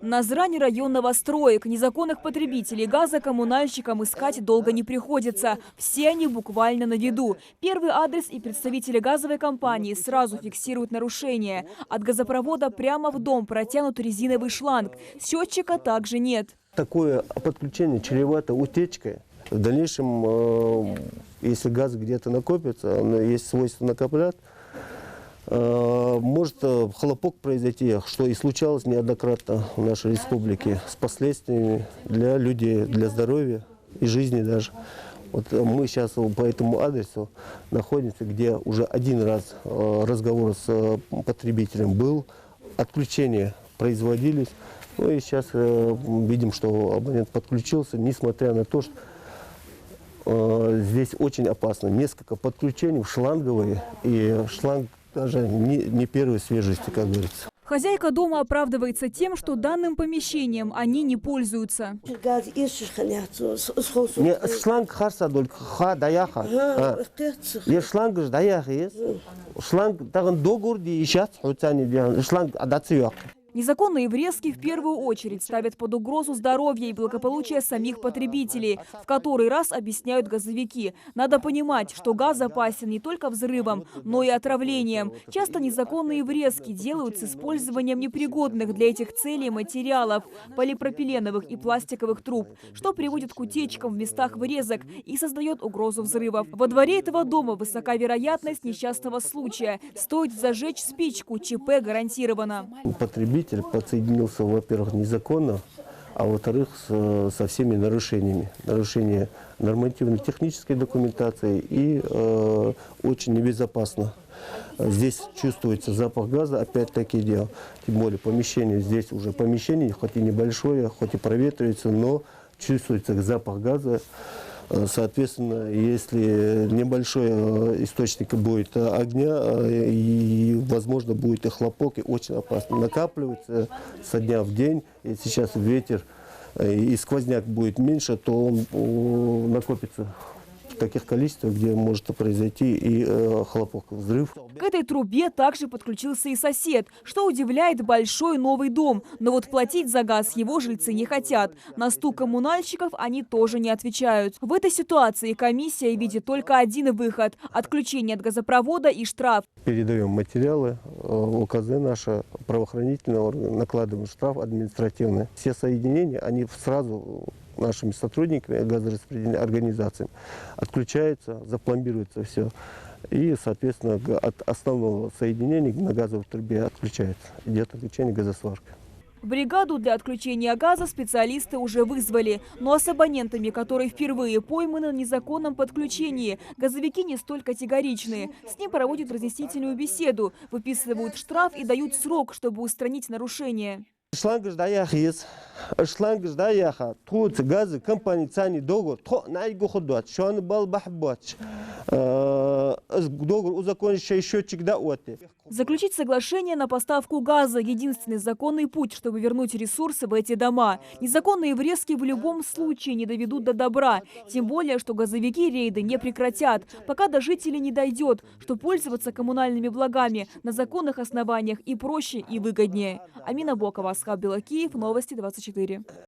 Назрань район новостроек. Незаконных потребителей газа коммунальщикам искать долго не приходится. Все они буквально на виду. Первый адрес и представители газовой компании сразу фиксируют нарушение. От газопровода прямо в дом протянут резиновый шланг. Счетчика также нет. Такое подключение чревато утечкой. В дальнейшем, если газ где-то накопится, есть свойство накоплять, может хлопок произойти, что и случалось неоднократно в нашей республике, с последствиями для людей, для здоровья и жизни даже. Вот мы сейчас по этому адресу находимся, где уже один раз разговор с потребителем был, отключения производились. Ну и сейчас видим, что абонент подключился, несмотря на то, что здесь очень опасно. Несколько подключений шланговые, и шланг даже не первой свежести, как говорится. Хозяйка дома оправдывается тем, что данным помещением они не пользуются. Шланг харса только даяха. Шланг же даяха. Шланг тагын договор ищат, шланг адацию. Незаконные врезки в первую очередь ставят под угрозу здоровье и благополучие самих потребителей, в который раз объясняют газовики. Надо понимать, что газ опасен не только взрывом, но и отравлением. Часто незаконные врезки делают с использованием непригодных для этих целей материалов – полипропиленовых и пластиковых труб, что приводит к утечкам в местах врезок и создает угрозу взрывов. Во дворе этого дома высока вероятность несчастного случая. Стоит зажечь спичку, ЧП гарантировано. Потребитель подсоединился, во-первых, незаконно, а во-вторых, со всеми нарушениями. Нарушение нормативно-технической документации и очень небезопасно. Здесь чувствуется запах газа, опять-таки дело. Тем более помещение, здесь уже помещение, хоть и небольшое, хоть и проветривается, но чувствуется запах газа. Соответственно, если небольшой источник будет огня, и, возможно, будет и хлопок, и очень опасно. Накапливается со дня в день. И сейчас ветер и сквозняк будет меньше, то он накопится в таких количествах, где может произойти и хлопок, взрыв. К этой трубе также подключился и сосед, что удивляет большой новый дом. Но вот платить за газ его жильцы не хотят. На стук коммунальщиков они тоже не отвечают. В этой ситуации комиссия видит только один выход – отключение от газопровода и штраф. Передаем материалы, ОКЗ наше, правоохранительные органы, накладываем штраф административный. Все соединения, они сразу нашими сотрудниками газораспределительной организации отключается, запломбируется все. И, соответственно, от основного соединения на газовой трубе отключается. Идет отключение газосварки. Бригаду для отключения газа специалисты уже вызвали. Но с абонентами, которые впервые пойманы на незаконном подключении, газовики не столь категоричные. С ним проводят разъяснительную беседу, выписывают штраф и дают срок, чтобы устранить нарушение. Шлангаж даяхис, шлангаж даяха, тут газы компании цани договор, то найгу ходот, что он был бахбач, договор узаконивший счетчик да оты. Заключить соглашение на поставку газа – единственный законный путь, чтобы вернуть ресурсы в эти дома. Незаконные врезки в любом случае не доведут до добра. Тем более, что газовики рейды не прекратят, пока до жителей не дойдет, что пользоваться коммунальными благами на законных основаниях и проще, и выгоднее. Амина Бокова, Асхаб Белакиев, Новости 24.